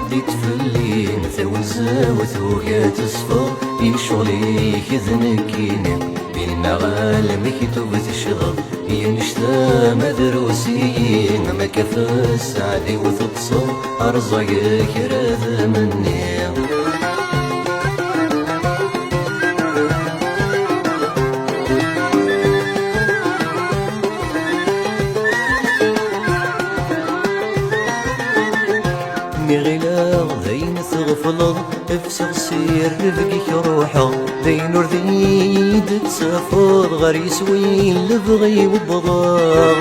تعديت فلي ثون زاوت وكات صفر يشغلي كذنكيني بينا غالمك توبت الشغل ينشتا مدروسين ما كفاس عادي وتتصل أرزقك راذ مني غلا ذين تغفلض افسغ سير رفقك روحه ذين ورذيد تسافر غير يسوي لبغي وبضار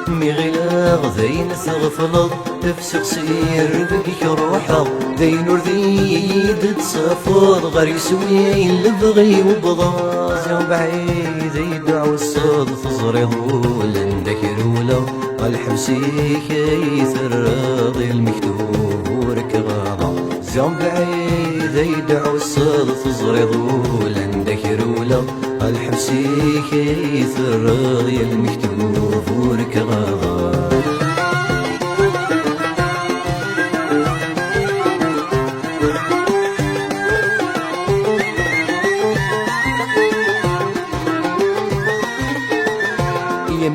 غلا ذين تغفلض افسغ سير رفقك روحه ذين ورذيد تسافر غير يسوي لبغي وبضار زين بعيد يدعو الصد تزريض لندك رولا الحبسي كيثر راضي المكتوب وركغاضا زين بعيد يدعو الصد تزريض لندك رولا الحبسي كيثر راضي المكتوب وركغاضا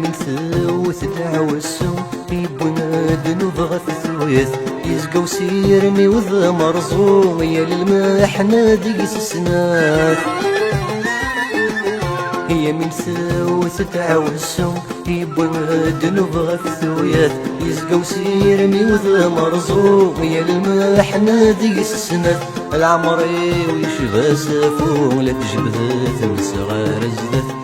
من ثوث العوسو يبنادن وبغث ثويث يزقو سيرني وذا مرزوم يا للمحنة ديس السناث هي من ثوث العوسو يبنادن وبغث ثويث يزقو سيرني وذا مرزوم يا للمحنة ديس السناث العمري ويشبه سافو لا تجبذت من صغار الزذت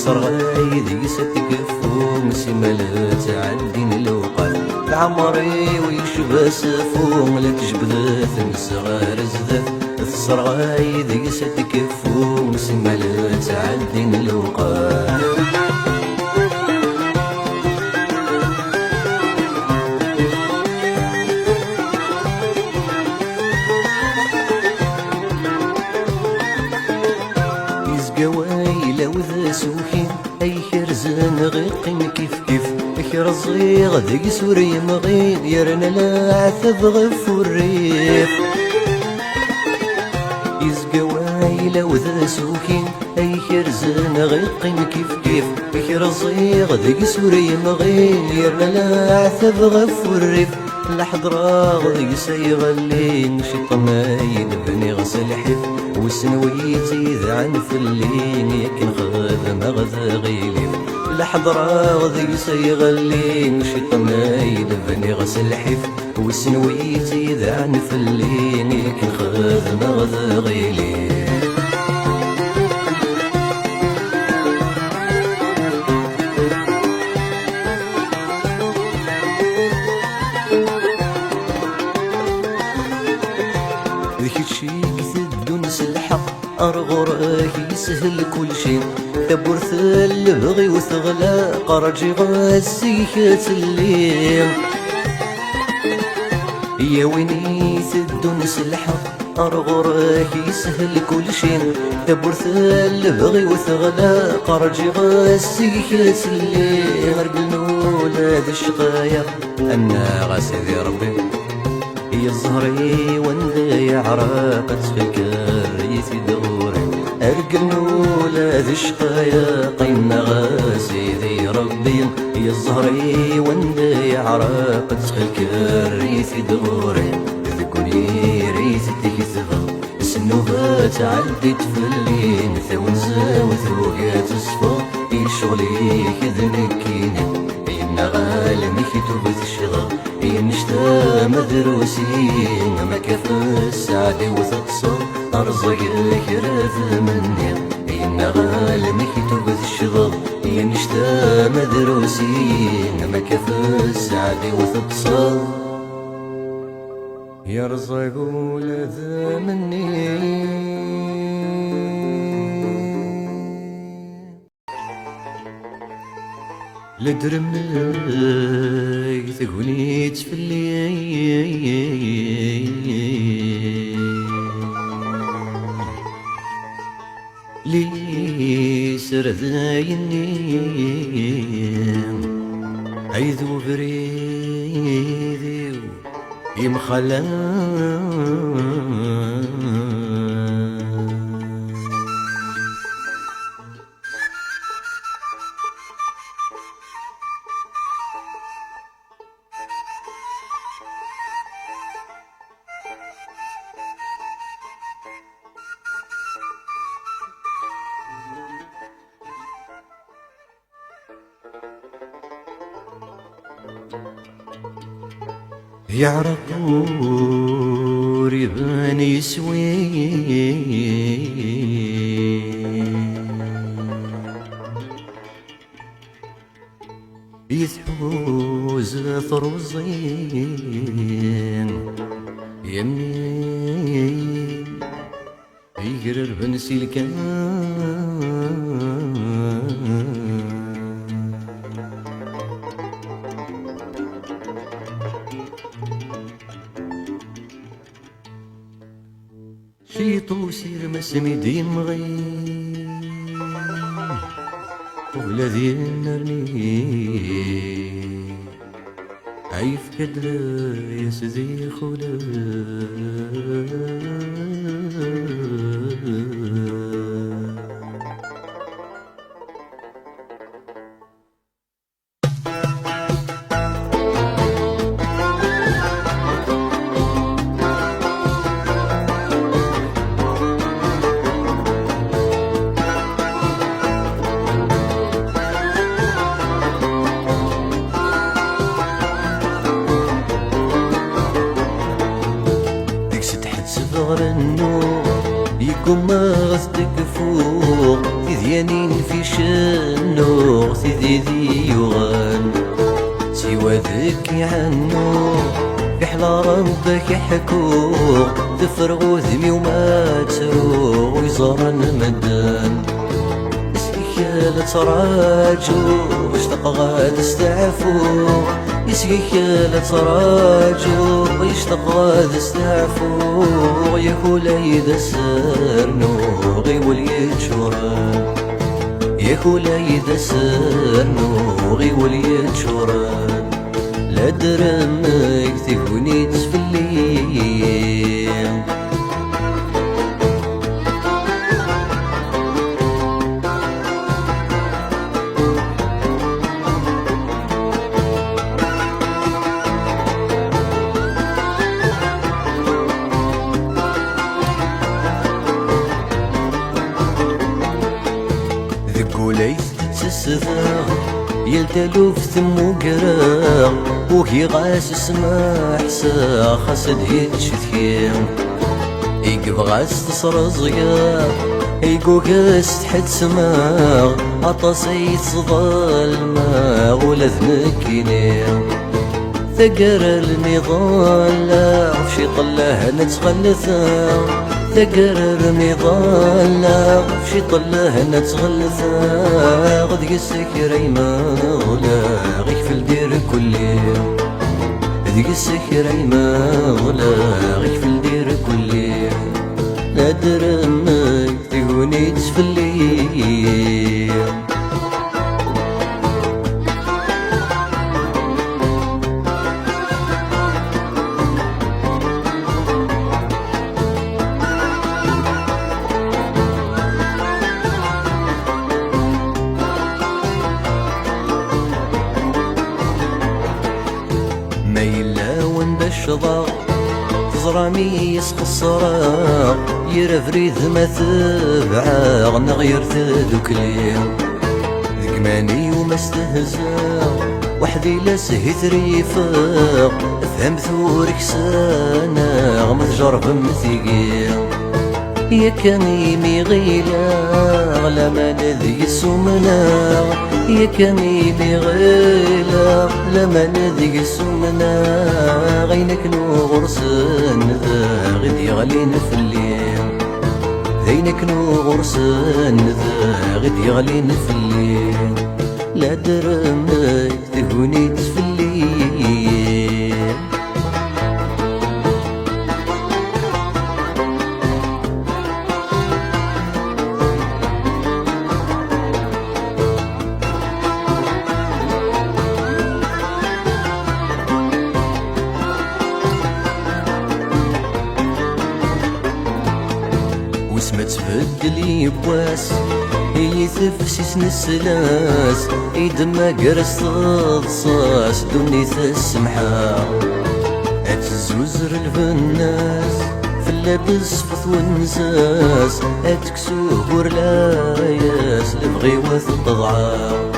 تصرغي ذي ستكفو مسمالة تعدين الوقت العمري ويشبه سفو لا تجبذت من صغار الزذت تصرغي ذي ستكفو مسمالة تعدين الوقت سوحين أي خرزان غيقين كيف كيف اخرزي غدي سوري مغين يرنا لا عثب غف الريف يزقواي لو ذا سوحين أي خرزان غيقين كيف كيف اخرزي غدي سوري مغين يرنا لا عثب غف الريف الحضرة غدي سيغلين شطماين بني غسل حف وسنويتي ذا عنف اللين يكن خذ مغذى غيلي الحضرة غذي سيغلين شطمايد بني غسل حف وسنويتي ذا عنف اللين يكن خذ مغذى غيلي ذيك الشي كثدون سلحق أرغرك يسهل كل شي تبرث البغي وثغلا قرجي غاسيكات الليل يا ويني ثدون سلحق أرغرك يسهل كل شي تبرث البغي وثغلا قرجي غاسيكات الليل غرقلنو ولاد الشقايا أنا غاسي ربي يا الزهري وندي عراقة في الكريت دوري أرقلنو ولاد الشقايا قيمنا غاسي ذي ربي يا الزهري وندي عراقة في الكريت دوري ذكوني ريت تكذبا السنوبات عدت في اللين ثون زاوت وقات صفا يشغلي كذنكيني يمنا غالمك توبت الشغل ينشتا مدروسين ما كفاس عادي وتتصل أرزقك راذ مني يمنا غالمك توبت الشغل ينشتا مدروسين ما كفاس عادي وتتصل يرزق ولذا مني لدرمك تقولي تفلي لي سرذايني عيذو بريذي يمخلا يعرقوا ريبان يسوي يثحوز ثروزين يمين يقرر بنسي الكان شيطو سير مسمي ديم غي ولا ذي نرني عيف كدر يسدي خلا غرنو يكون ما غصدك فوق تذيانين في شنو تذيذي يغان سوى ذك يعنو في حلا ربك يحكو تفرغو ذمي وما تروغ ويزارن مدان اسكيك لا تراجو واشتاق غاد استعفو يسقيك لا تراجو ويشتاق غاد استعفو يا كولايد سرنو غي وليتشوران يا كولايد سرنو غي وليتشوران لا درمك تكوني تسفلي وليس تتسذاغ يلتلو في ثمو قراغ وكي غاس اسمع حسا خاسد هيتش ثيام يقف غاس تصر زيار يقو غاس تحت سماغ عطاسي تصدى الماغ ولا ذنك ينام ثقر النضال لا وشي طلاه نتغلثا ثقر النضال لا وشي طلاه نتغلثا غد قسك ريما ولا غيك في الدير كل يوم غد قسك ريما ولا غيك في الدير كل يوم لا درمك تقوني تسفلي الشضاغ تزرامي يسق الصراغ يرفريد ما تبعاغ نغير تدوكليم ذكماني وما استهزاغ وحدي لا سهيت ريفاغ افهم ثورك ساناغ ما تجرب مثيقيم يا كميمي غيلاغ لما نذي السمناغ يا كميمي غيلاغ لما نذي السمناغ غينك نغرسن ذا غدي غلين في الليل ذينك نغرسن ذا غدي غلين في الليل لا درمك تهوني تفليل اسمه تبدل يبواس يثفسس نسلاس يدما قرس تضصاص دوني تسمحا اتزوزر الفناس في اللبس فث ونساس اتكسوه ورلاياس لبغيوة التضعاف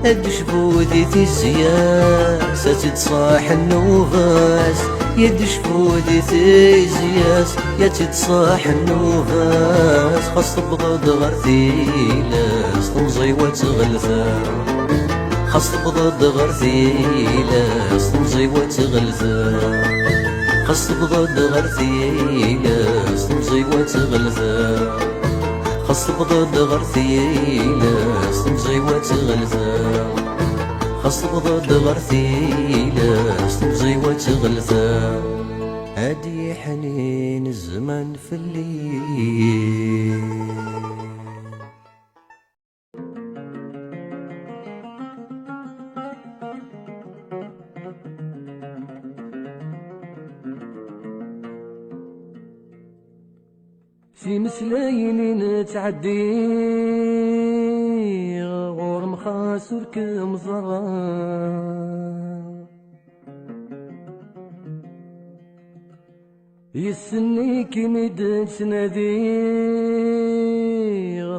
ادشفو ذي تيزياس اتتصاح النوفاس يدشفو ذي تيزياس يتتصاح النوفاس خاص تبغض غرثيلاس تمزي وتغلثا خاص تبغض غرثيلاس تمزي وتغلثا خاص تبغض غرثيلاس تمزي وتغلثا خاص تبغض غرثيلاس تمزي وتغلثا خاص تبغض غرثيلاس تمزي وتغلثا هادي حنين الزمان في الليل في مسلايين نتعدي غور مخاسر كمزرا يسني كمد تنادي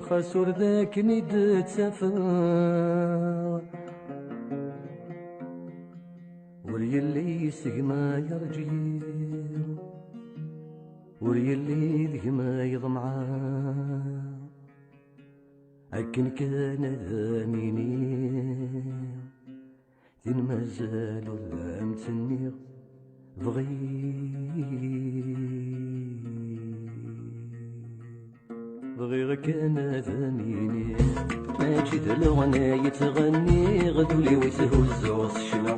خاسر ذاك مد تسافر وريلي سقما يرجي وريلي ذي ما يضمعا أكن كان ذاميني ذين مازال ولا متني بغي كان ذاميني ماشي دلغنا يتغني غدولي ويتهزو الشمع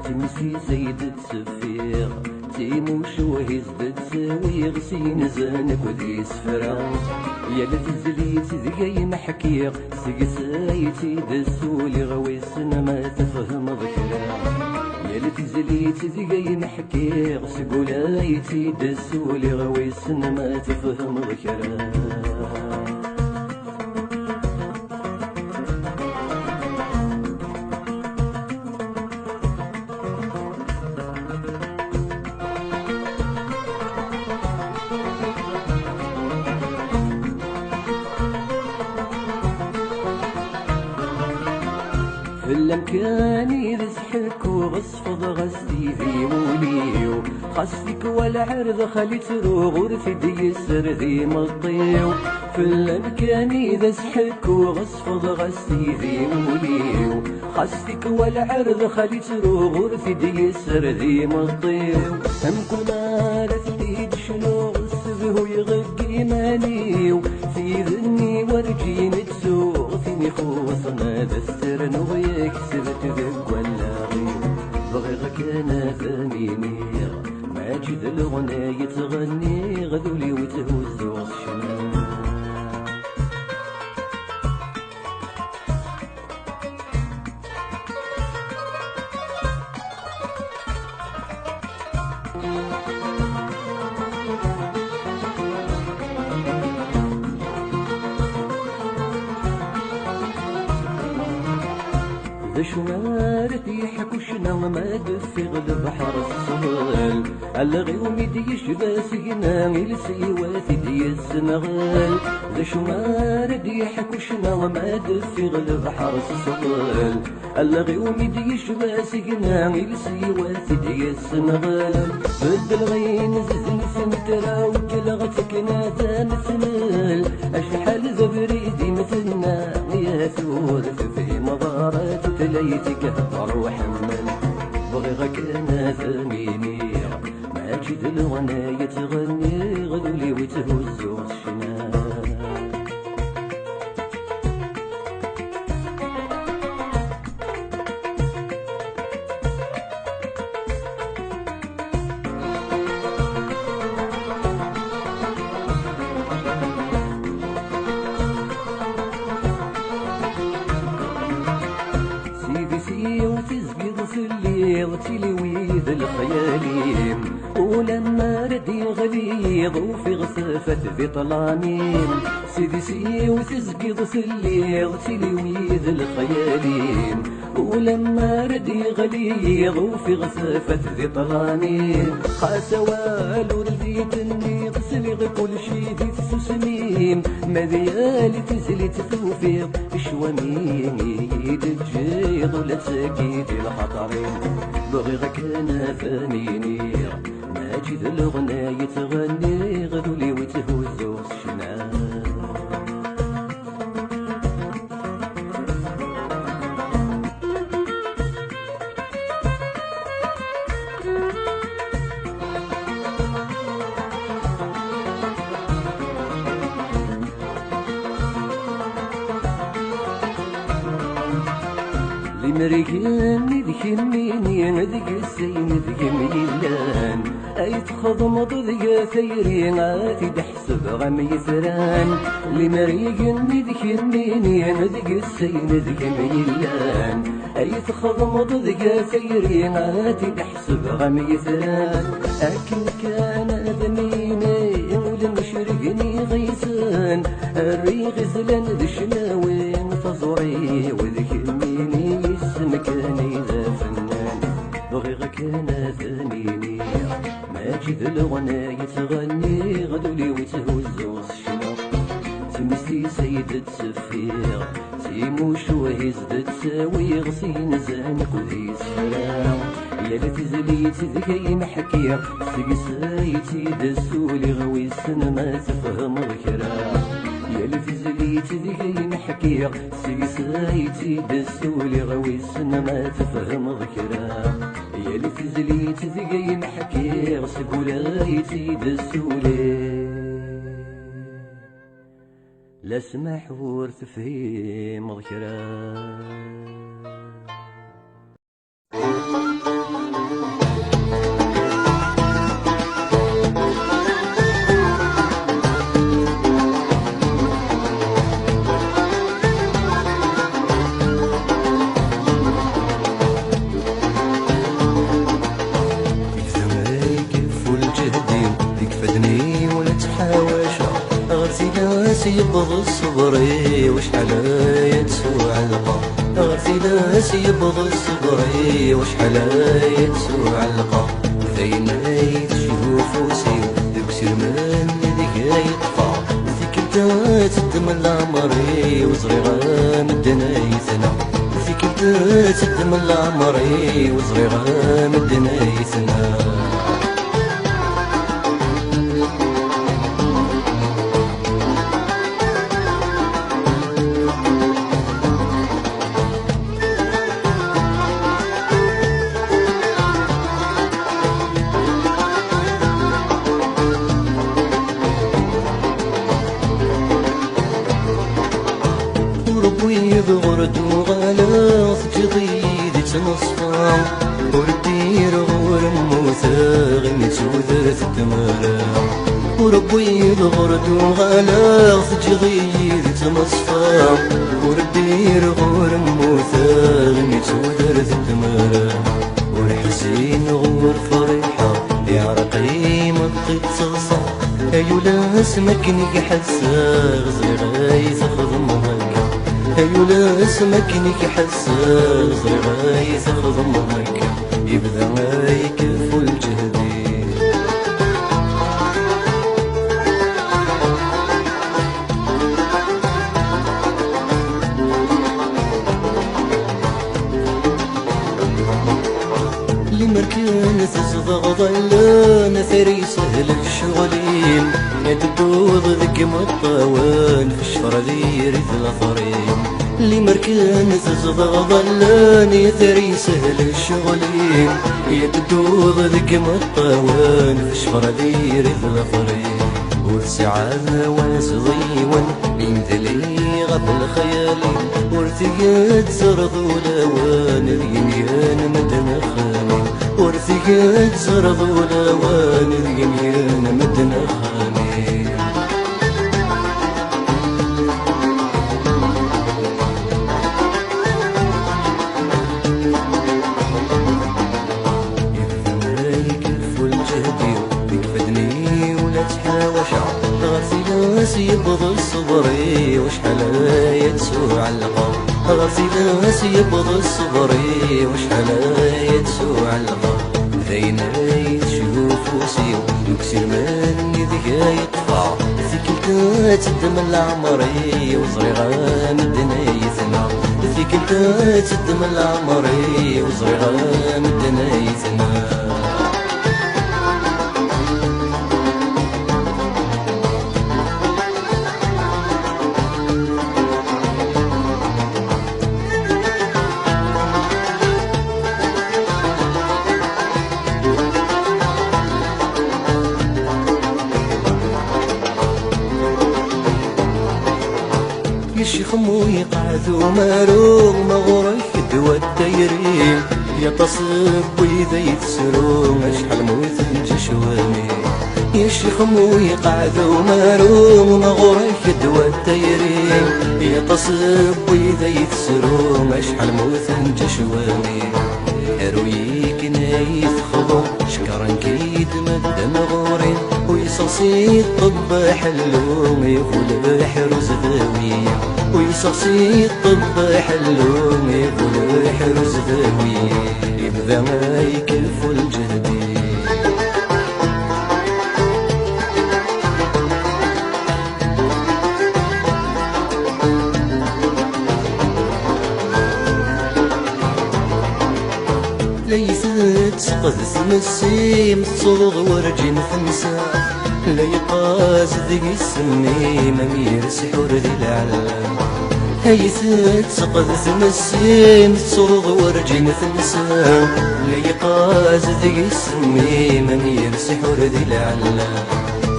تمسي زيد السفير تيموش وهز تساوي غسين زانك وذي سفرا يا لتزليت ذي محكير سقسايتي دسولي غويسنا ما تفهم ذكرا يا لتزليت ذي محكير سقولايتي دسولي غويسنا ما تفهم ذكرا الامكاني رزحك وغصفض غستي ذي موليو خاصك والعرض خليت غرفي دي يسر ذي مطيو في الامكاني رزحك وغصفض غستي ذي موليو خاصك والعرض خليت غرفي دي يسر ذي مطيو هم كل ما رثيت شنو غصبه يغقي مانيو في ذني ورجي نتسوغ فيني خوصنا دستر نغيك سبت ذك ولا غير بغيغك انا ثميني ماجد الغنى يتغني غذولي وتهز الشمال ذا شمارت يحكوشنا ما دفي غلب حرس الصغال الغيوم يدي يشبه سينا السيوات يدي السنغال ذا شمارت يحكوشنا ما دفي غلب حرس الصغال الغيوم يدي يشبه سينا السيوات يدي السنغال بدل غين ززن سنترا وكلغتك ناتا مثنال اشحال زبريدي مثلنا يا ثورث في مضارات تليتك هضر وحمل بغيغك انا ثميني ماجد الغنى يتغني غدولي وتهزو الشمال في طلانين سيدي سي وتزقيض سليغ تلويذ الخيالين ولما رد يغليظ وفي غثافة ذي طلانين خاس والو رديتني غسلغ كل شي ذي تسسميم مذيالي تزلي تثوفيق شوامين يدجيض ولا تساكيد الخطرين بغيغك انا فانيني ماجد الغناية تغني غدولي وتهوزو الشنان مريقني ذيك يميني ذيك السين ذيك ميلان اي تخضمض ذيك ثيرين عاتي تحسب غم يثران اللي مريقني ذيك يميني ذيك السين ذيك ميلان اي تخضمض ذيك ثيرين عاتي تحسب غم يثران اكن كان ذميني ولمشرقني غيسان الريغ زلان ذي شناوين تزوري وذيك يميني مكاني ذا فنان بغيغك انا ثانيني ماجد الغناية تغني غدولي وتهوزو الشنق تمسي سيد تسفير تيموش وهز تساوي غسين زانق وذي سفرا يا لتزليت ذكي محكي سيسايتي دسولي غوي السن ما تفهم ذكرا يا لتزليت ذكي محكي سيسايتي دسولي غوي السن ما تفهم ذكرا يا لتزليت ذكي محكي سقولايتي دسولي لا سمح ورث فهيم ذكرا يبغى الصبري وش حلايا تسوى علقة غرتي ناس يبغى الصبري وش حلايا تسوى علقة ثينا يتشوف وسيو ذيك سرمان ذيك يطفى ذيك انت تدم العمري وصغيرة مدنا يثنى ذيك انت تدم العمري وصغيرة مدنا يثنى ورد وغلاص جديد تنصفى وردير غور موثاغ متوذرت الدمارة وربي الغرد وغلاص جديد تنصفى وردير غور موثاغ متوذرت الدمارة والحسين غور فرحة يا رقيم القصصة أيولا اسمك نك حساغ زغاي تخضم هكا أيولا اسمك نك حساغ زغاي تخضم هكا يبدا يكف الجهدي لمركان تزغغ ظلان ثري سهل الشغلين يدوض ذك مطوان في الشفر ذي رث الأثرين لمركان تزغغ ظلان ثري سهل الشغلين يدوض ذك مطوان في الشفر ذي رث الأثرين ورسعة واسضيون يمثلي غفل خيالي ورثيات سرض ولوان اليميان مدن خامي ورثيات سرض ولوان اليميان مدن خامي يكفي الجهدي يكفدني ولا تحاوش غسيل ناس يبغى الصبري وشحال يتسوع القوم، غرتي ناس يبغى الصبري وشحال يتسوع القوم. ذاين يتشوف وسيو يكسر مني ذكا يطفى، ذيك تدم العمري وصغيرة مدنا يثنى، ذيك تدم العمري وصغيرة مدنا يثنى. الشيخ موي قعدو مالو مغرك دوا الدايرين، يا تصب وإذا يتسرو شحال موت نجشوامي. يا الشيخ موي قعدو مالو مغرك دوا الدايرين، يا تصب وإذا يتسرو شحال موت نجشوامي. أرويك نايف خضو شكرا كيد مدى مغورين، ويصصي الطب حلو يقول حروز ذاوية، ويصصي الطب حلو يقول حروز ذاوية. يبدا ما يكفو الجهدي ليثت سقد ثمسيم تصوغ ورجين فنسا، لا يقاس ذي السميم أمير سحور ذي العلام. هيثت سقد ثمسيم تصوغ ورجين فنسا، لا يقاس ذي السميم أمير سحور ذي العلام.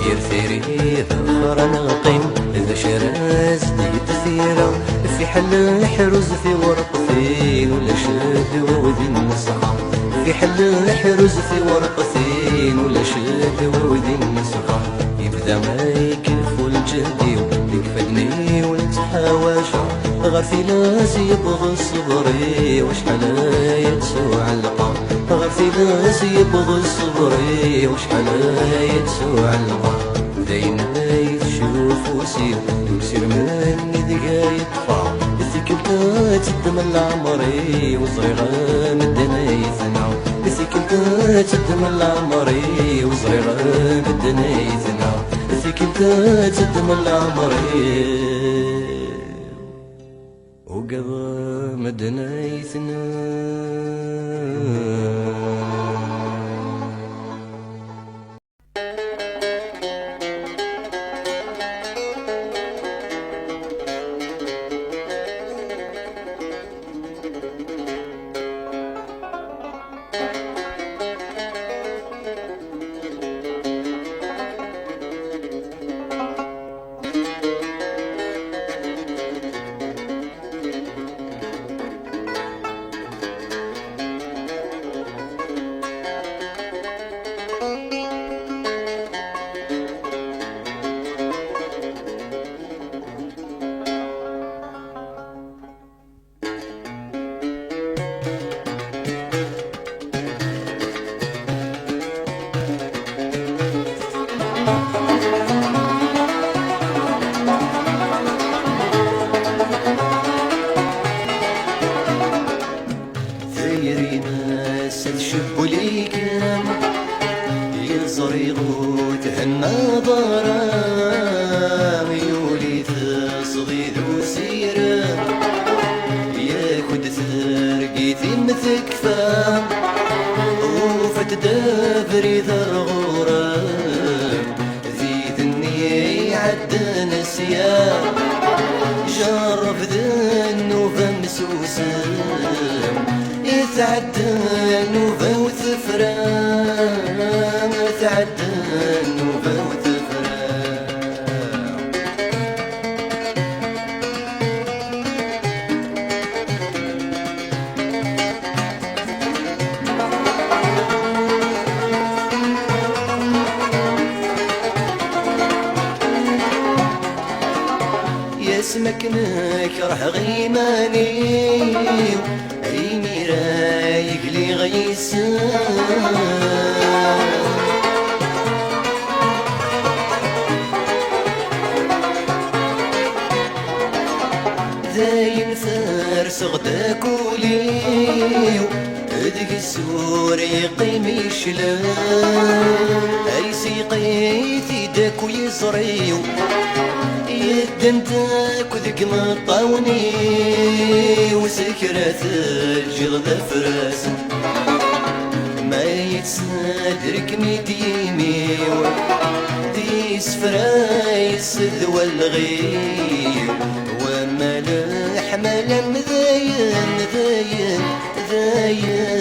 يرثيري ذخر ناقم ذا شراز دي تثيرا، في حل حرز في ورق ثين ولا شاد وذي النسخة، في حل حرز في ورق ثين ولا شاد وذي النسخة. يبدا ما يكفو الجهدي يكفدني والتحاواشا، غير في ناس يبغى الصبري وشحال يتسوع القوم، غير في ناس يبغى الصبري وشحال يتسوع القوم. داين يشوف وسير يكسر مني ذكا يطفى، ذيك تدم العمري وصغيرة مدنا يثنى، ذيك تدم العمري وصغيرة مدنا يثنى، ذيك تدم العمري وقضى مدنا يثنى. وفتدافري ذا الغرام ذي ذني عد نسيان، جرف ذنوبة مسوسام يتعدى النوبة وثفران، يتعدى النوبة وثفران. اسمك نكره غيماني عيني رايق لي غيسان، داين فارس غداك وليو ادق السور يقيم يشلا اي سيقيتي داك ويزريو يدندك وذك مطاوني وسكرات الجلد فراس ما يتصدرك ميتيمي ديس فرايس والغيو وما الحمل مذاين ذاين ذاين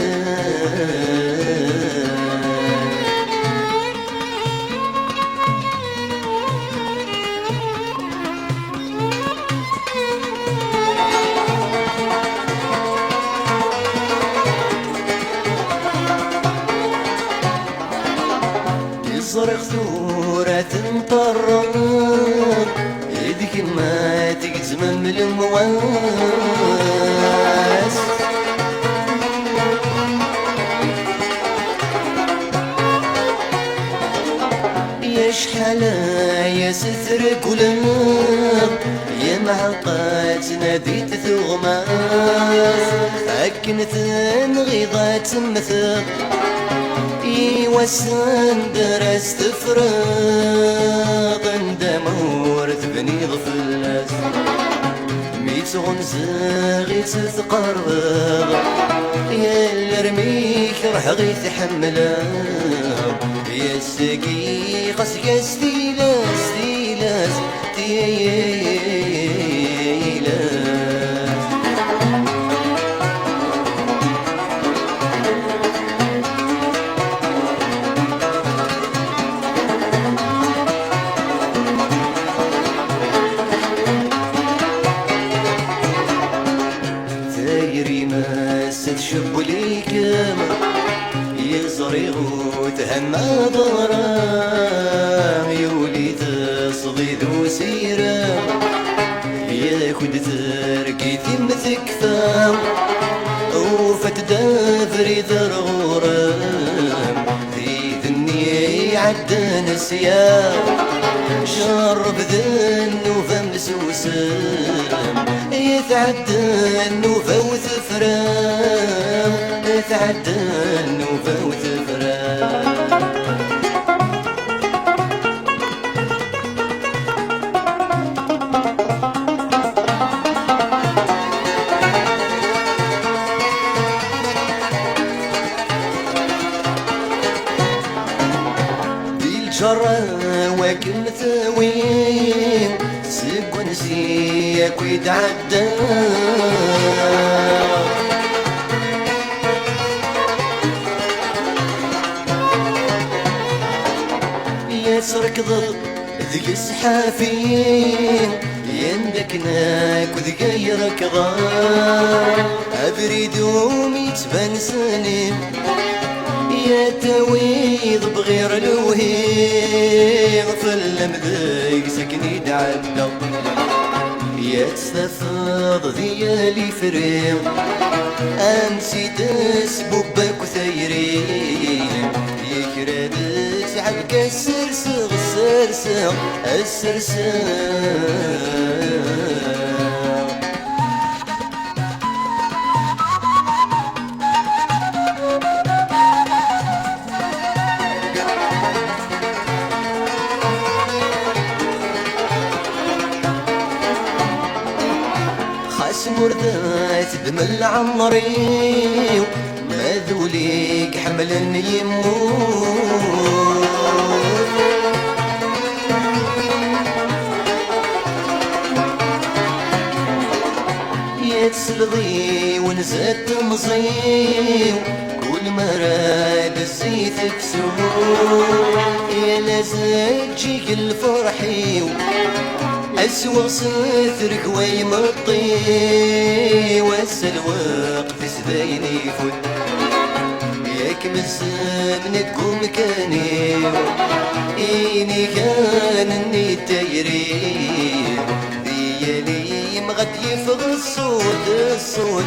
صرخ ثورة تنطرر يدك ما تقزم من المواس يا شحالة يا سترك ولاب يا معقات ناديت ثغماس أكنت نغيضات مثل وسن درست فراغ اندمور تبني غفلاس ميت غنزاغي تتقرغ يا الرميك رح غي تحملا يا السقي قصك ستيلاس ستيلاس تيلاس تشب لي كما يزري وتهنى ضرام يولي تصغيد وسيرة ياخد تركي ثمتك ثام وفتدافري ذر غرام في ذني عدى نسيان شرب ذنوفا مسوسام يتعدى النوفا وثفرام يتعدى النوفا وثفرام بالجرى واكل ثوين سق ونسيك ويتعدى يسرك ضل ذيك السحافين يندكناك وذكيرك ضال أبريد وميتبان سنين يا تويض بغير الوهيغ فالمذاق سكني تعدى يا تستفاض ديالي فريغ أمسي تسبوبك وثيرين يكرادت عبك السرسغ السرسغ السرسغ مردات بمل عمري ما ذوليك حملا يموت يتسلغي ونزاد تمزي كل مراد الزيت بسوق يا لازم تجيك الفرحي أسوأ صثرك ويمطي واسا الوقت سبايني يفوت ياك مسامنك ومكاني إني كان اني تايري ديالي مغد يفغ الصوت الصوت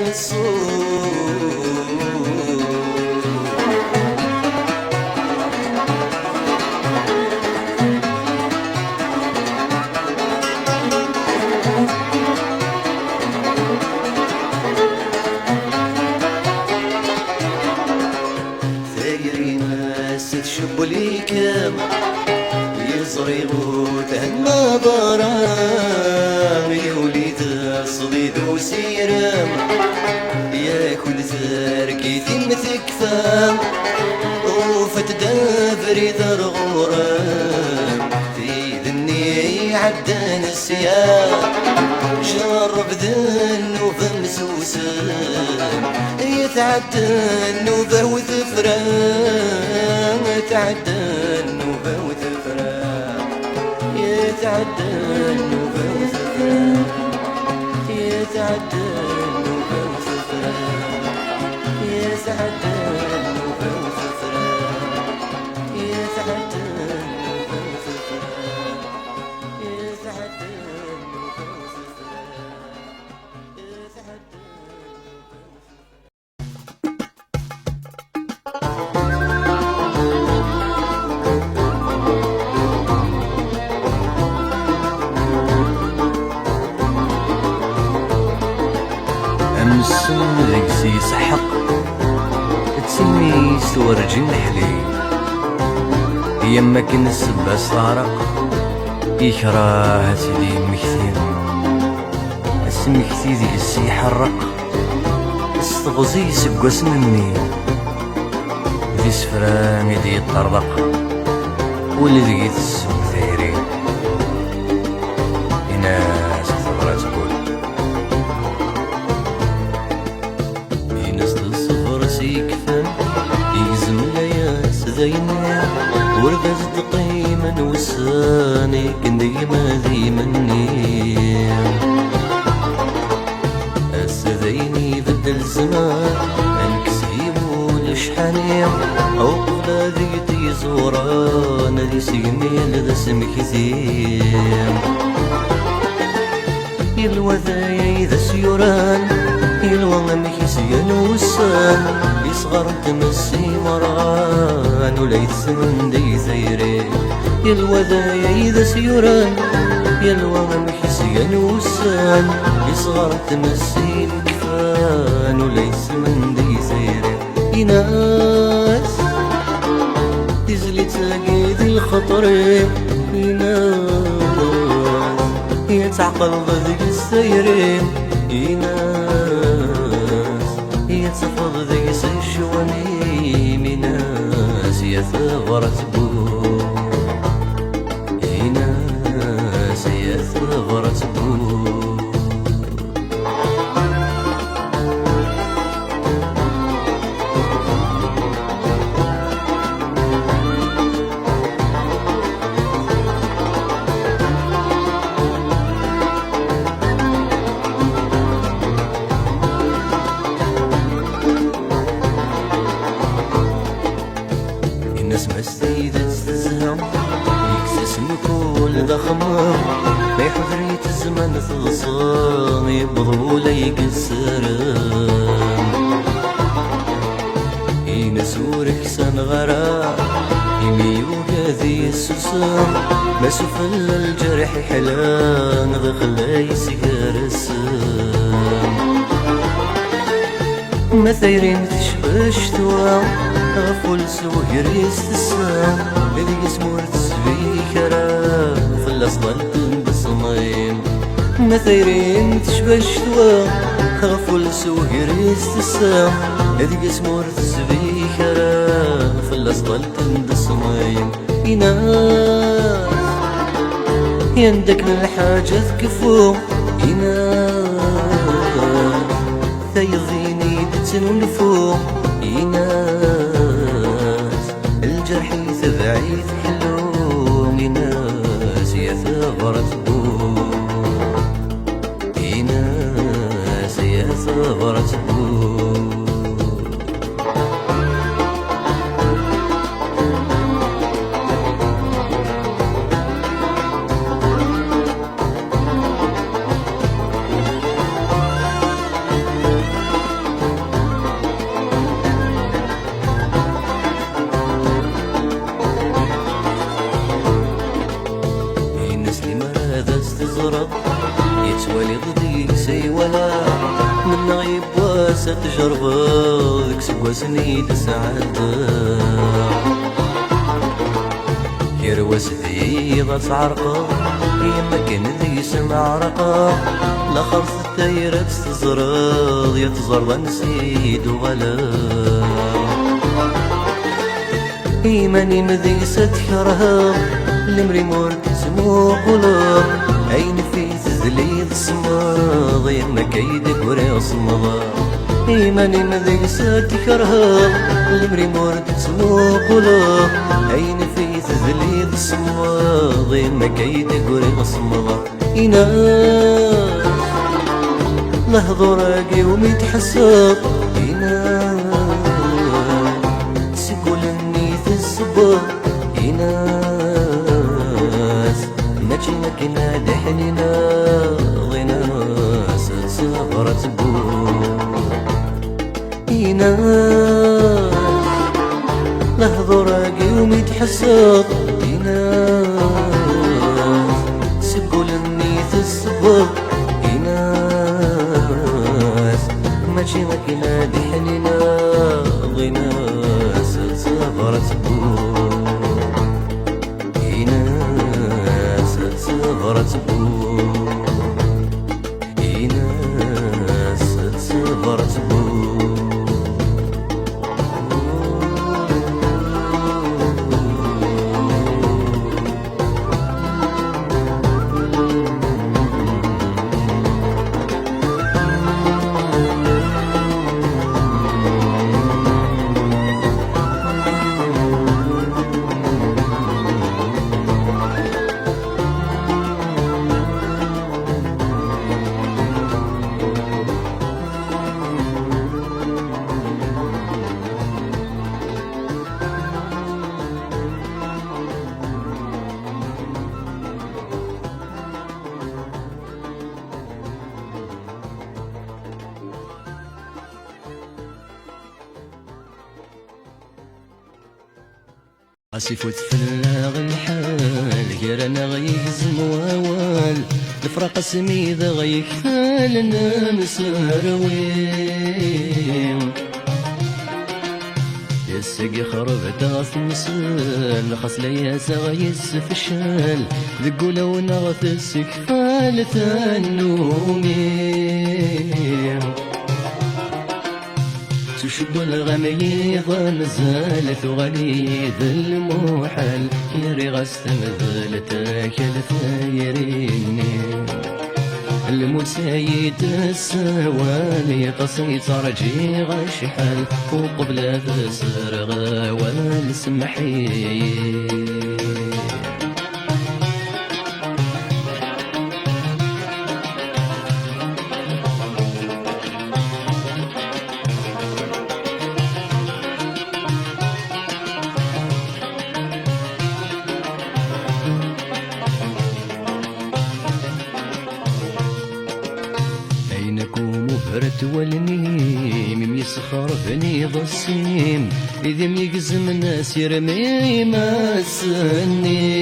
الصوت صريغوت النظرة يولي تصديد وسيرم يا كل تركيتي متكفى وفتدافري ذرغورم في ذني عدن السياق جرب ذنوب مسوسم يتعدى النوبة وثفران يتعدى النوبة وثفران يتعدى النوبة وثفران يتعدى النوبة وثفران يتعدى النوبة وثفران يتعدى النوبة وثفران يتعدى النوبة وثفران يتعدى. أمس ذيك سحق تسمي سورج محلي يما كنسب صارق يكره سيدي مكثير اسمكتي ذي السي حرق استغزي سقوس مني ذي سفران يدي يطرق والذي يتسم ثيري ناس ثغرة تقول ناس تصفر سيكفن يزم لياس ذينا ورغز دقيما وساني كن ديما ذي مني السذيني بدل زمان انكسيبو لشحاني او قبل ذي تيزوران ذي سيميل ذا سمكثيم يلوذايا ذا سيوران يلوى مكسيان وسان يصغر تمسي مرغان ولا يتسمن دي زيري يلوذايا ذا سيوران يلوى مكسيان وسان يصغر تمسي مكفان ولا يتسمن دي زيري يناس تزلي تلاقي ذي الخطر يناس يتعقل ذي السيرين يناس يتصفض ذي الشواني مناس يثغرت بو يناس يثغرت بو الناس مسيدة تزهم يكسسم كل ضخمة ما يحضريت الزمن ثغصان يبضو ليك السرام ينسورك سن غرام يميوك ذي السسام ما سفل الجرح حلان ذخلا يسير السام ما ثيرين تشبش توام غفول سوهر يستسام إذي اسمور تسبيكرا في الأصل بصميم ما ثيرين تشبش توام غفول سوهر يستسام إذي اسمور تسبيكرا في الأصل بصميم يناس يندك من الحاجة كفو يناس ثيظيني تنلفو يناس الجرح يتبعيد حلو يناس يثغرت بو يناس يثغرت بو يتولي غدي سيولا من غيب واسع تجربة ذيك سوا سنين سعادة يروس ذي تعرقا يما كان ذي سمع رقا لا خرص التايرة تزرض يا تزرض نسيد وغلا إيماني مذي ستكرها المري مور سمو قلوب عين في تزليد الصماض يما كيدك وري صمضا إيماني مذي ستكرها المري مور سمو قلوب عين في تزليد الصماض يما كيدك وري صمضا إناس لحظة راقي ومتحسب إناس سكول النيث الصبا إناس ماشي مكنا دحننا ضناس صغرت بو إناس لحظة راقي ومتحسب إناس سكول النيث الصبا ماشي مكنا دحننا ضناس صغرت بو إناس صغرت بو إناس صغرت بو عسيفوت فلاغ الحال غير انا غيهزم ووال الفراق سميد غيكفالنا مسروين يسقي خرب داث مسل خاص لياس غيسف الشال ذقولا ونغث السكفال ثنومين تشب الغميض مازالت غليظ الموحل يري غستمذل تاكل ثايريني المسايد السوالي قصي ترجي غشحل وقبل تسر غوال سمحي برت والنيم يسخر بني ضسيم إذا يقزم الناس يرمي ما السنيم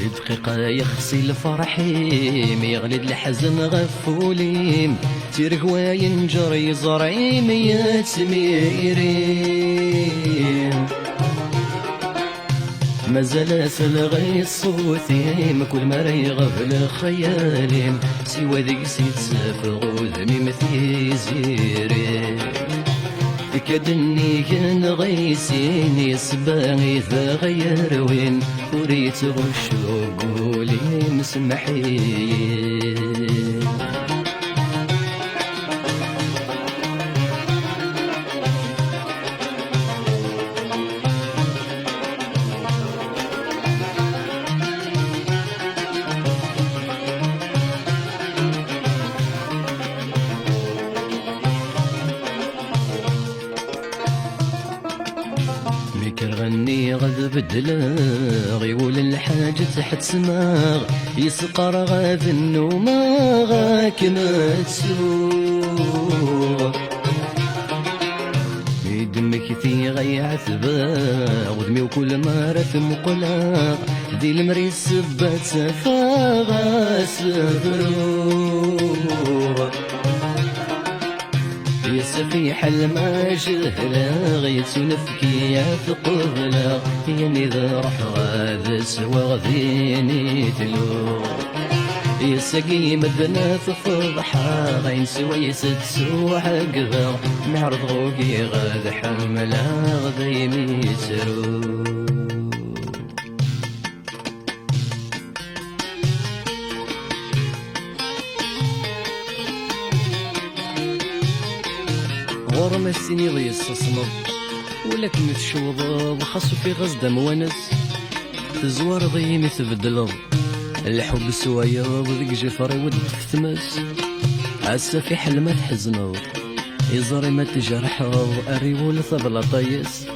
دقيقة يخسي الفرحيم يغلد الحزن غفوليم تيرقوا ينجر يزرعيم يتميريم مازال سلغي صوتيم كل مرة يغفل خياليم سوى ذيك سيد سافغ ذمي مثي زيري كدني كان غيسيني سباغي ذا غير وين وريت غشو قولي مسمحي غني غد بدلاغ يقول الحاجة تحت سماغ يسقر غاف النوم غاك ما تسوغ يدمك في غيع ثباغ ودمي وكل ما رثم قلاغ ذي المري سبات سفاغ سفروغ في حل ما جهلا غيت نفكي يا ثقبلا يعني ذا روح غاد سوا غذيني تلو يسقي مدنا تفضحا غين سوى يسد سوى حقها نعرض غوقي غاد حملا غذيني ترو غورما السيني ضي السصمض ولكن تشوض خاصو في غزدة موانس تزوار ضيمي تبدلض الحب سوايض ذيك جفري ود في تمس عسى في حل ما تحزنض يزري ما تجرحض أريول ثبلا طيس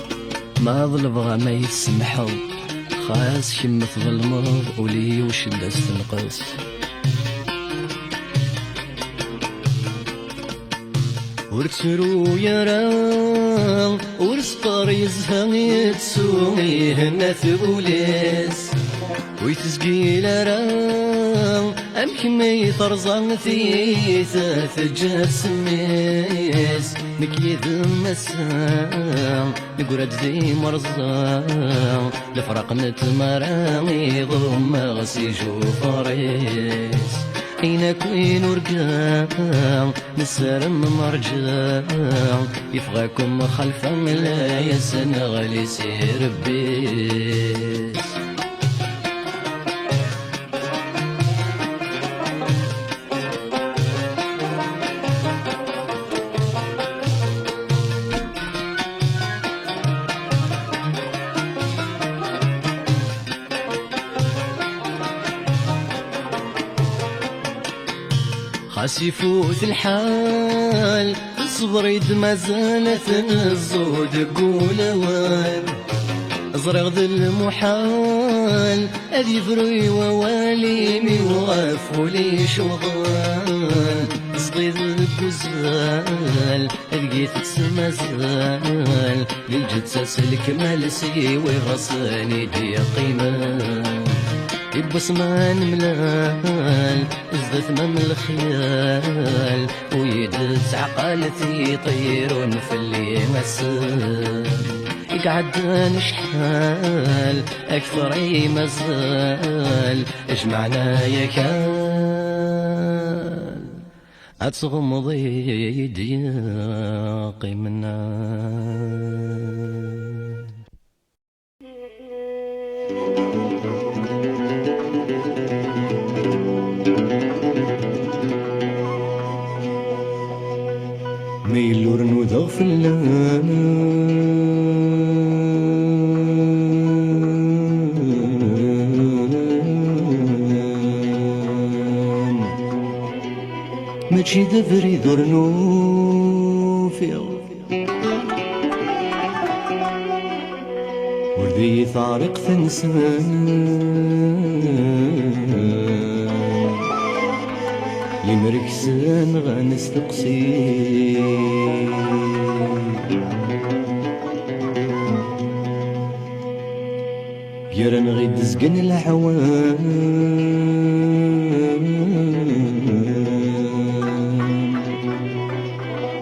ما ظلبغا ما يتسمحض خاص كمث ظلمض ولي وشدة استنقص ورتسرو يرى ورسطر يزهق يتسومي هنا ثبوليس ويتسقيل راه أمكن ما يطرزان ثيثة تجاه سميس نكيد مسام نقرد ذي مرزان لفرق نتمراني ضم غسي جوفريس أين كوين ورقام نسرم مرجام يفغاكم خلفا لا يسن غلي سير بيس خاص يفوت الحال تصبر يد ما زالت الزود قول وان ازرق ذي المحال اذي فروي وواليمي وغاف ولي شوضان صغير الجزال لقيت تسمازال للجد سلك مالسي وغصاني دي قيمان بصمان ملال ازدت من الخيال ويدس عقالتي يطيرون في اللي مسال يقعد نشحال اكثر اي مزال اش معنى يا كال اتغمضي يدي قيمنا ميلور نوذا في اللام ماشي دبري دور نوفيغ وردي طارق ثنسان لمركسان غنستقسي يرن غيد زقن العوام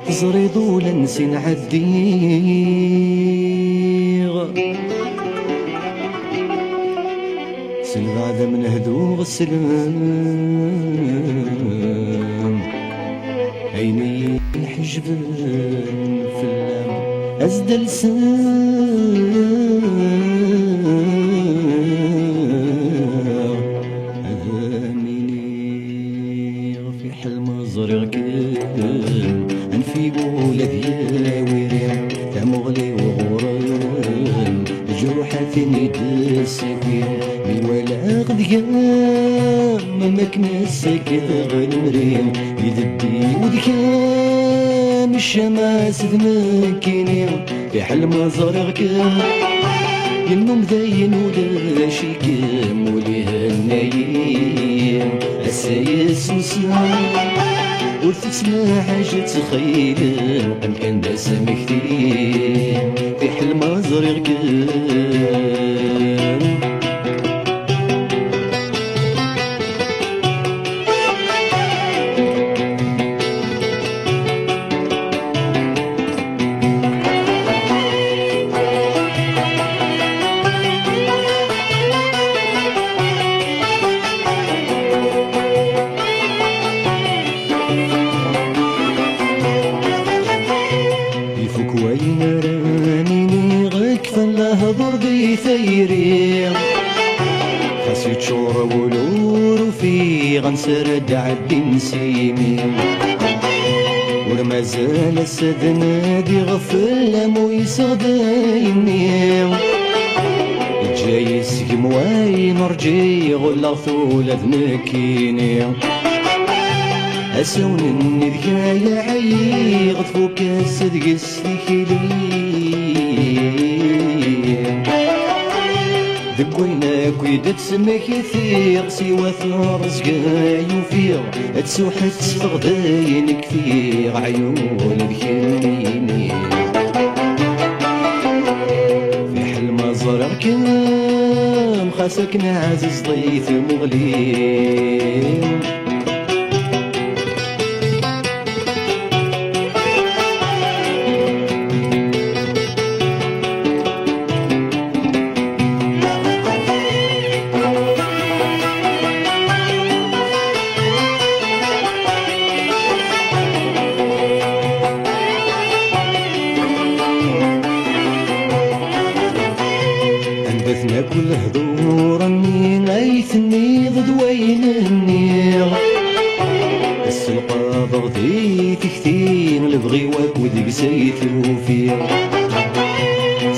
تزري ضولا نسي نعديغ سن بعد من هدوغ السلام عيني حجبن في اللام أزد لسان أذاميني في حلم زرق كان أنفي قول ذياويرين تمغلي وغران جروحاتني دسكين من ولا غديان مكنسك غنمرين يددي ودكان الشماس ذمكيني في حلم زرق ينم ذاين ولا شيكم وليها النايم السايس مسلم وتسمع حاجة تخيل أم كان داسم كثير في حلم زرق شور ولور في غنسرد عدي نسيمي ورمازال السد نادي غفل مو يصديني جاي سقم وين رجي غلا ثول ذنكيني أسون الندكايا عيغ تفوك الصدق السكيلي ذكويناك ويدا تسمك يثيق سوا ثار زقاي وفيغ تسوح تسفغ داينك فيغ عيون الكلميني في حلم زرع كام خاسك نعزز ضيف مغلين أنبثنا كل هدور النين أيثني ضد وين النيغ السلقة بغدي تكتين لبغيوك وديك سيث الوفير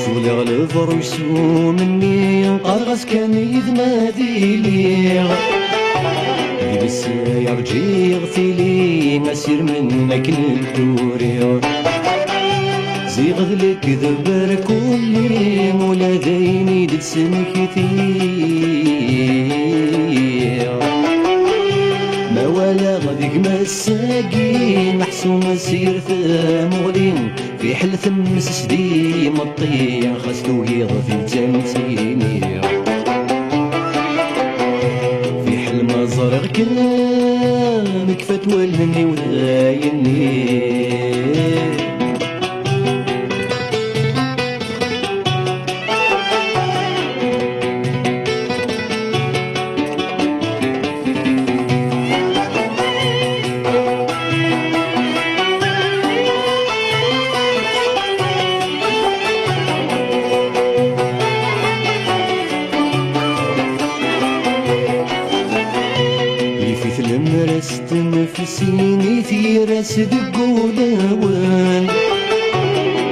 سولي غلفر ويسو مني قرغس كان يذمادي ليغ دي بالساير جي غثيلي مسير منك نلتوريغ زيغ لك ذبر كلي مولا ديني دتسن كثير ما ولا غديك مساقين محسوم سير ثمغلين في حل ثم سسدي مطيع خاستو يغفي تمتيني في حل ما زرغ كلامك فتولني وذايني مرست نفسيني في راس دقولاوان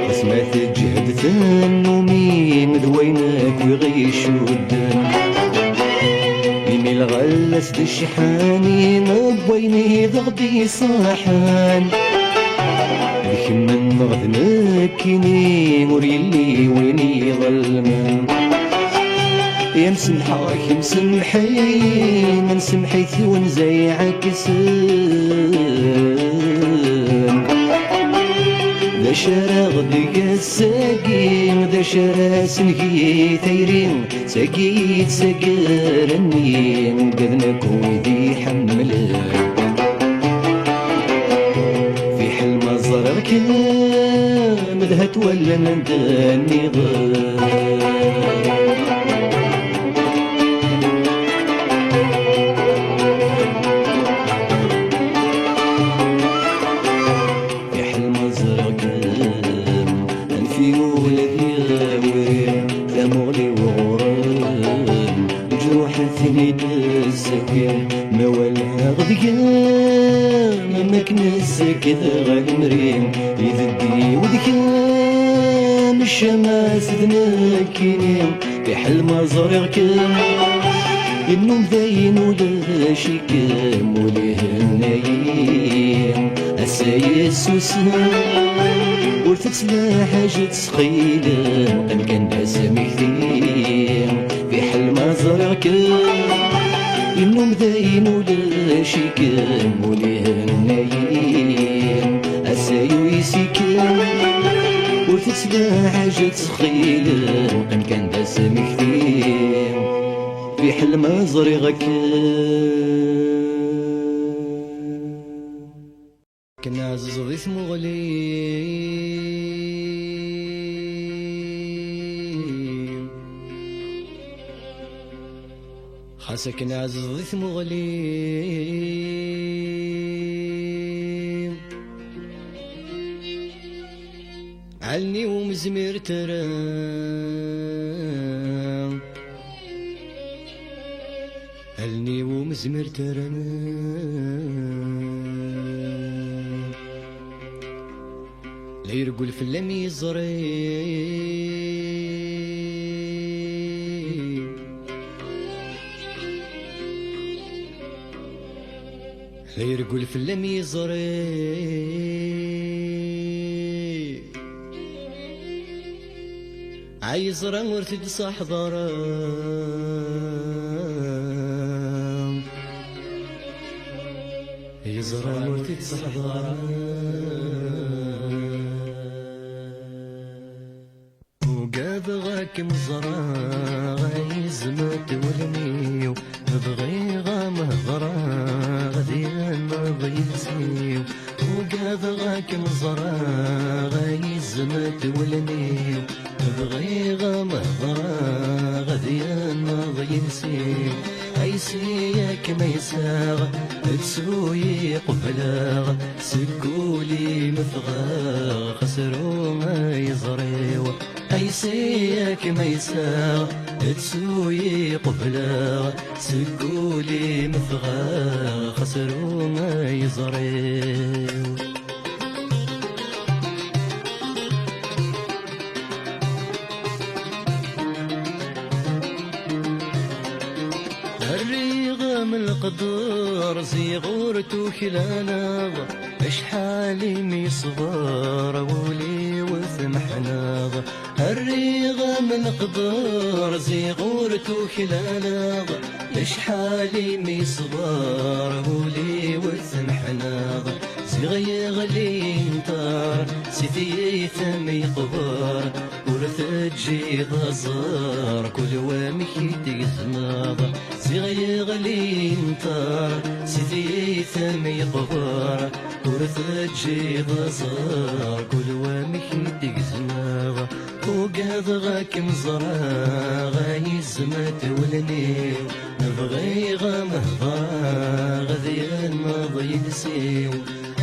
اسمعت الجهد ثنومي مذوينك ويغيش ودان يميل غلس دشحاني نبويني ضغدي صاحان ذيك من غذنك كيني مريلي ويني ظلمان يا مسمحاك يا مسمحين نسمحيت ونزي عكسان ذا شرا غدي الساقين ذا شرا سنكي ثيرين ساقيت ساقرني قذنك ويدي حملان في حلم الزرر كلام ذهت ولا نداني غير ما ولا غديان ما كنسك ذا غنرين يذدي وذكان الشماس ذنكينين في حلم زرق كان النوم ذاين ولا شكام وليه النايم السايس وسنان ورثت لا حاجة تسقيلا أم كان داسم كثير في حلم زرق كان النوم دايم ولا شكام وليه النايم السايو يسكام ورثت لا حاجة تسخيلا أم كان داسم كثير في حلم زرق كنا عزيز ضيث مغلي خاسك نعزز ضيث مغلي علني ومزمير ترى هلني ومزمر ترنا لا يرقل في اللم يزري لا يرقل في اللم يزري عايز رمرتد صح ضرام يزرع مرتد صح وقاد غاك مزرع غايز ما تولني بغي غامه ضرا غديان ما ضيسي وقاد غاك مزرع غايز ما تولني بغي غامه ضرا غديان ما ضيسي عيسيك ما يساغ تسوي قبلاغ سكولي مفغاغ خسرو ما يزريو عيسيك ما يساغ تسوي قبلاغ سكولي مفغاغ خسرو ما يزريو الريغم القدر زيغورتو خلانا اشحالي ميصبر ولي وثمحنا الريغم القدر زيغورتو خلانا اشحالي ميصبر ولي وثمحنا زيغيغلي انتار سيفي ثم يقبر ورثجي ضزار كل وامكي تيزناض زيغيغلي انتار سيفي ثم يقبر ورثجي ضزار كل وامكي تيزناض وقاذ غاك مزرع غايز ما تولني نبغي غمهضر غذيان ما ضيلسيو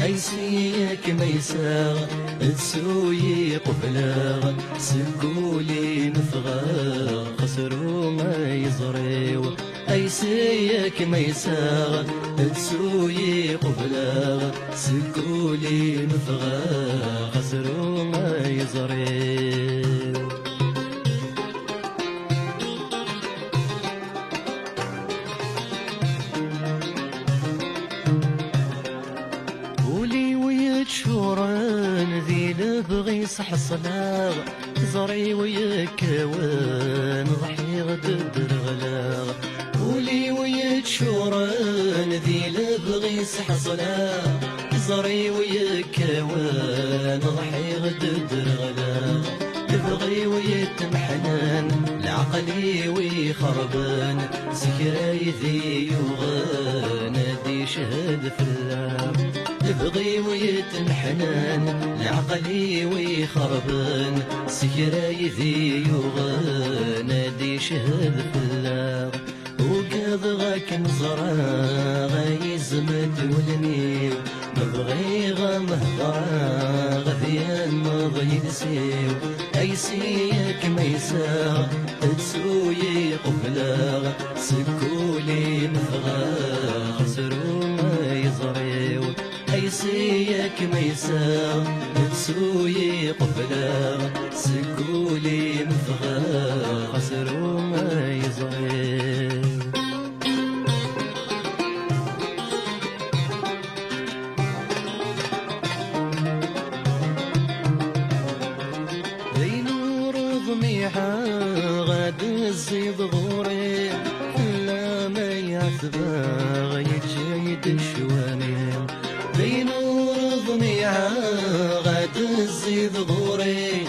عيسيك ما يساغ تسوي قبلاغ سكولي نفغاغ خسرو ما يزريو عيسيك ما يساغ تسوي قبلاغ سكولي نفغاغ خسرو ما يزريو شوران ذي نبغي صح صلاغ زري ويكوان ضحي غدر غلاغ ولي ويك شوران ذي نبغي صح صلاغ زري ويكوان ضحي غدر غلاغ نبغي ويتمحنان العقلي ويخربان سكراي ذي يغان دي شهد في اللام نبغي ويتنحنان العقلي ويخربان سكراي ذي يغان دي شهد في اللام وقاذ غاك نزرع غايز ما تولني نبغي غمهضر غذيان ما ضيلسيو عيسيك ما يساغ تسوي قبلاغ سكولي مفغاغ خسرو ما يزريو عيسيك ما يساغ تسوي قبلاغ سكولي مفغاغ خسرو ما يزريو غاد الزيد غوري لا ما يعتبى يجيد الشوامي بين ضميعة غاد الزيد غوري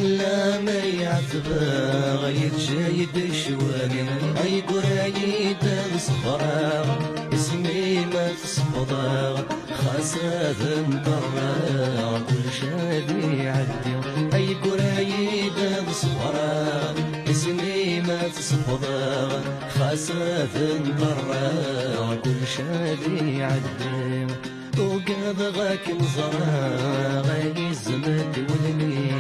لا ما يعتبى يجيد الشوامي اي قرايد الصفراغ اسمي ما تصفضاغ خاساذ مطرع كل شادي عدي اي قرايد الصفراغ اسمي ما تصفضاغ خاساذ مطرع كل شادي عدي وقاذ غاك مزرع غايز ما تولني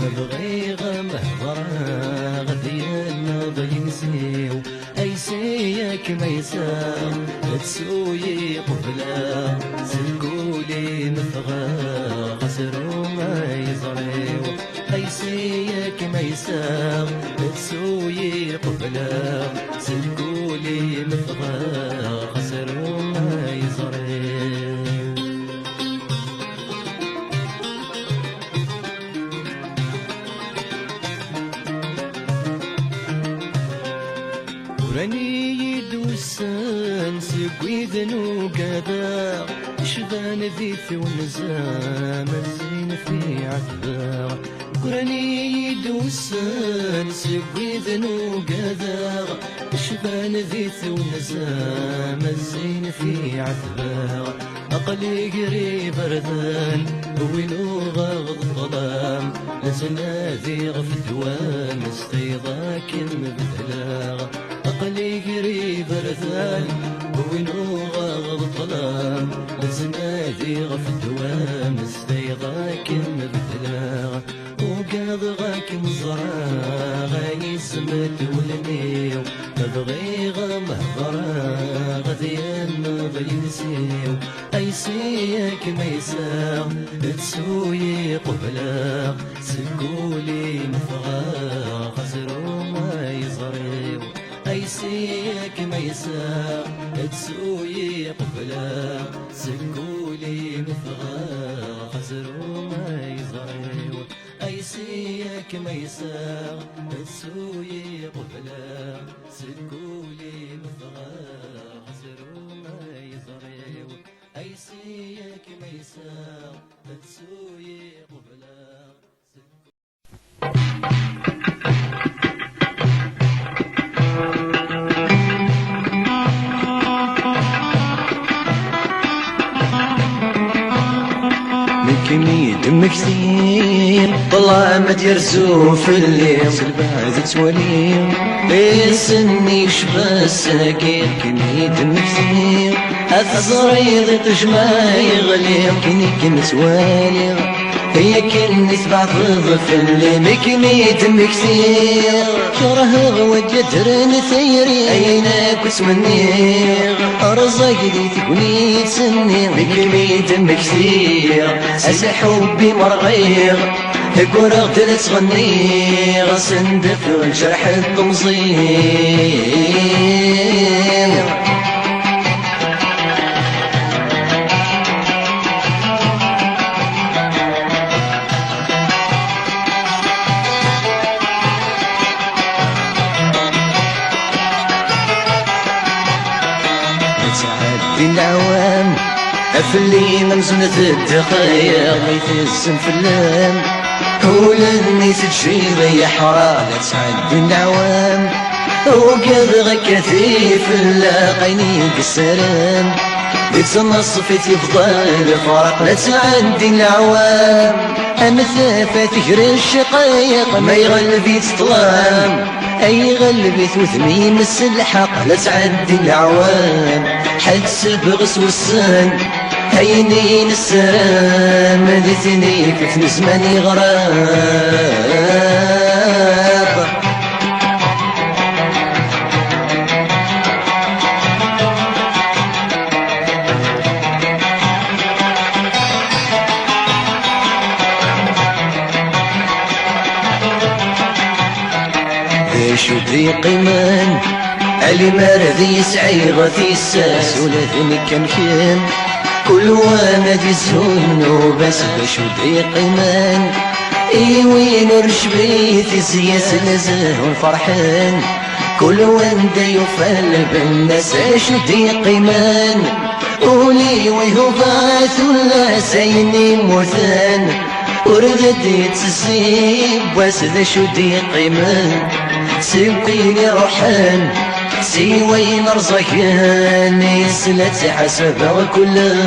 نبغي غمهضر غديان ما ضينسيو أيسيك ما يسام تسوي قبلا سنقولي مثغى خسروا ما يزريو أيسيك ما يسام تسوي قبلا سنقولي مثغى خسروا ما يزريو راني يدوسان سقوي ذنو قادا شبان ذيث ونزام الزين في عتبا راني يدوسان سقوي ذنو قادا شبان ذيث ونزام الزين في عتبا أقلي قريب بردان وينو غاض الظلام لسنادي غف الدوام استيضاك مبدلا أقلي قريب بردان وينو غاض الظلام لسنادي غف الدوام استيضاك مبدلا وقاض غاك مزرعة غاي سمت ولنيو تبغي غمهضرا غذيان ضينسيو أيسيك ما يساو تسوي قبلا سقولي مثغى خسروا ما يزريو أيسيك ما يساو تسوي قبلا سقولي مثغى خسروا ما يزريو أيسيك ما يساو تسوي قبلا سقولي مثغى خسروا ما يزريو أيسيك ما يساو تسوي قبلا مكني دم كثير طلع ما يرزو في الليل سلبا توالي ليسني شبه الساكين كني دم كثير الصريض تجمع يغلي كني كنس والي هي كني تبعث في الليل مكني دم كثير كره غوجت ثيري أينك وسمني رزق لي تقولي تسني مكني دم كثير أسا حبي مرغير قرغ تلت غني غسندف شرح التمصير تعدي العوام أفلي ممزونة الدقايق يتزم في اللام ولني تجيب يا حرام تعدي العوام وقرغ كثيف اللاقيني بالسلام يتصنصفت يفضل فرق لا تعدي العوام أمثافة تجري الشقايق ما يغلب يتطلام أي غلبت وثمي مس الحق لا تعدي العوام حد سبغس والسن هينين السلام ديتني كيف نزماني غراب شو ضيق من اللي مرضي يسعي غثي الساس ولا ذنك كان كيم كل وانا دي زهون وبس بشو ضيق من وين رشبيت سياس لزهون فرحان كل وان دا يفعل بالناس شو ضيق من قولي ويهو غاث ولا سيني مثان وردت تسيب بس ذا شو ضيق من سيبقيني روحان سي وين رزقاني سلت حسب وكلات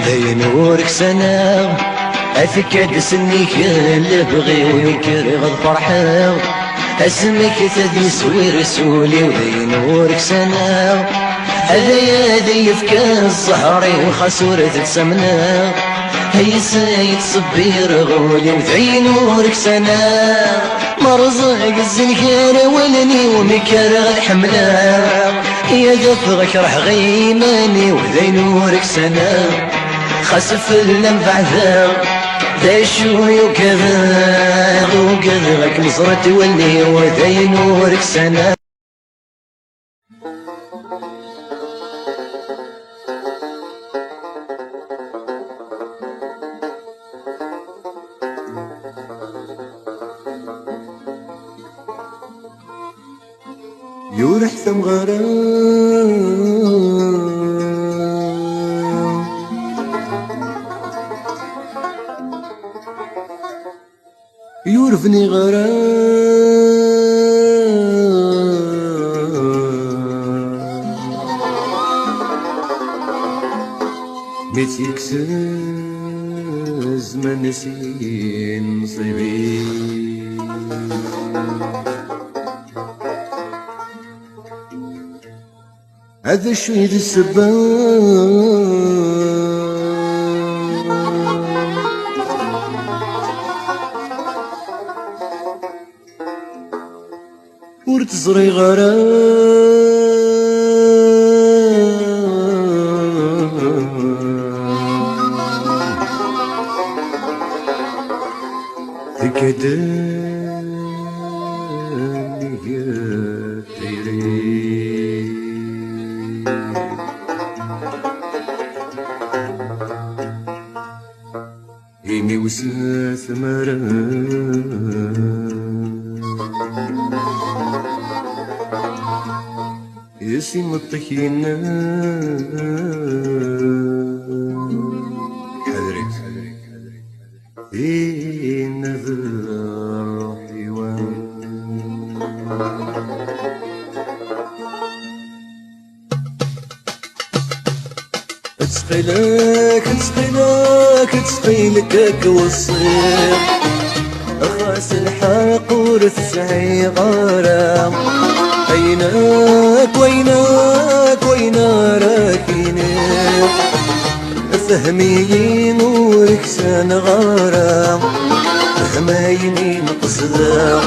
ذي نورك سنة أفكاد سني كل بغي ويكرغ الفرحة اسمك تدي سوي رسولي وذي نورك سنة هذا يدي فكان الزهري وخسورة تسمنا هي سيد صبير غولي وذي نورك سنة مرزق الزنكار ولني ومكر الحملة يا دفغك راح غيماني وذي نورك سنة خسف اللمبع ذا شوي وكذا غك مصرت ولي وذي نورك سنة يورح ثم غرام يورفني غرام ميت يكسز ما نسين نصيبي هذا الشهيد السبان ورتزري غرام ذكداني يا طيري إيمي وساس مرام يسي مطينا حذرك في نذر حيوان تسقيلك والصيف أخاس الحق ورث سعي غرام وينك راكيني فهمي نورك سان غرام فهميني نقصدا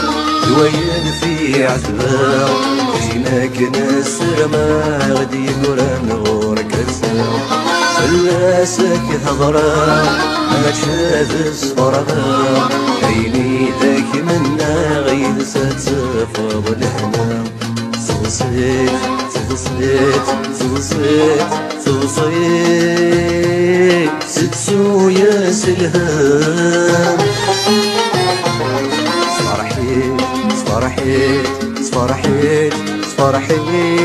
دوين في عذبا جيناك نسر ما غدي قران غورك السلام فلاسك هضرا ما تشاذ صفرها عيني ذاك منا غيد ستفض الهنا صوصيت ستسو يا سلهام صفرحيت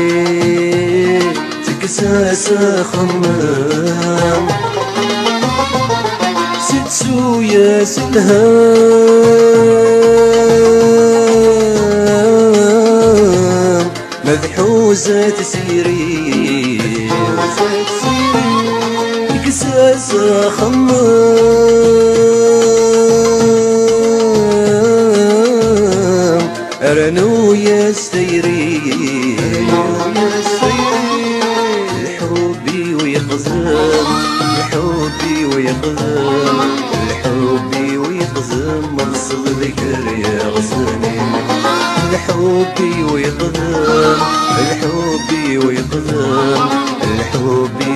تكساس خمام ستسو يا سلهام مذحوزة تسيري كساس خمام أرنو يا سيري الحبي ويقزم مرصد ذكر يا غصني الحبي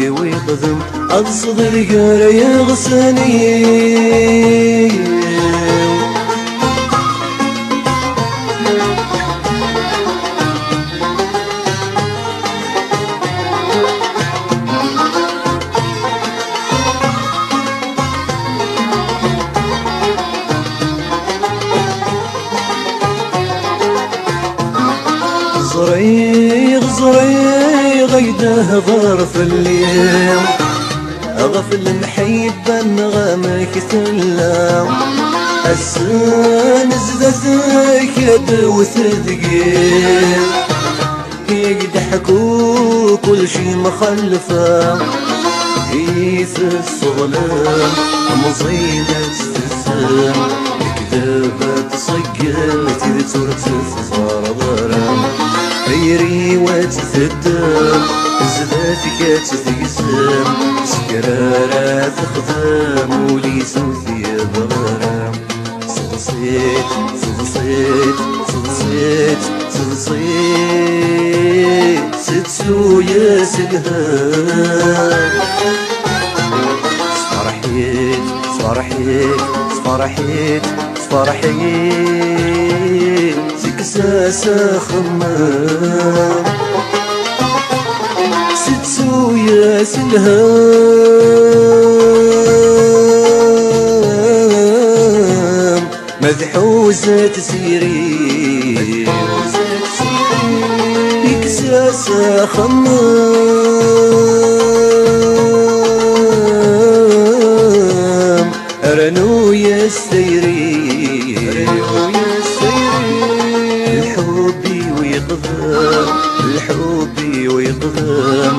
ويقزم أقصد ذكر يا غصني غزري غيده ظرف الليل أغفل محيبا نغمك ثلام السن زدتك يد وتثقيل يضحكوا كل شي مخلفة هيث الصغلام مصيدة السن كذبت صقلت إذ ترتف ضربرم غيري وتثدم زباتك تثقسم سكرارة تخدم ولي سوثي ضرم صلصيت صلصيت صلصيت صلصيت ستسو يا سلهام صفرحيت صفرحيت صفرحيت صفرحيت سكساسة خمام ستسو يا سلهام مذحوزة تسيري بكساسة خمام رنو يستيري الحبي ويقدم الحبي ويقدم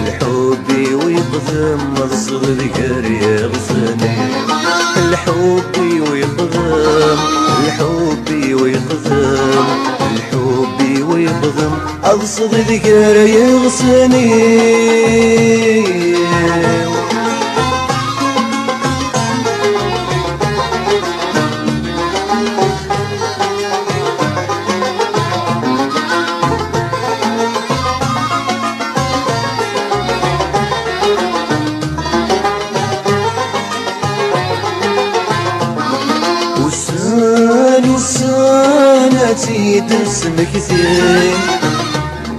الحبي ويقدم مغصب ذكر يغصني الحبي ويقدم الحبي ويقدم الحبي ويقدم أغصب ذكر يغصني تيد اسمك ثين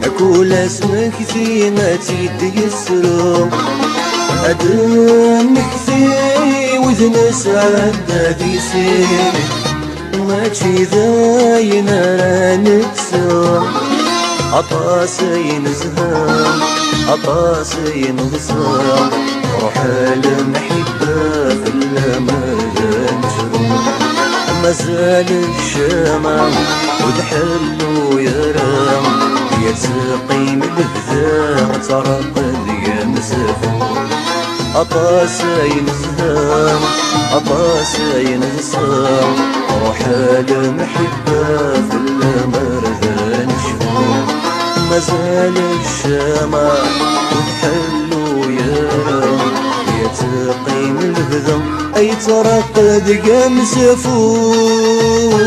أقول اسمك ثين تيد يسرو أدمك ثين وذن سعد ذي سين ما تشي ذاين رانكسو عطاسين زهام عطاسين ضصام روح المحبة في الأمان شروق مازال الشمع وتحلو يرام يتسقي من البذاع ترقد يا مسافو عطاسين زهام عطاسين صام روح المحبة في المرذان شفوق مازال الشمع وتحلو يرام يتقي من البذم أي ترقد قام سفور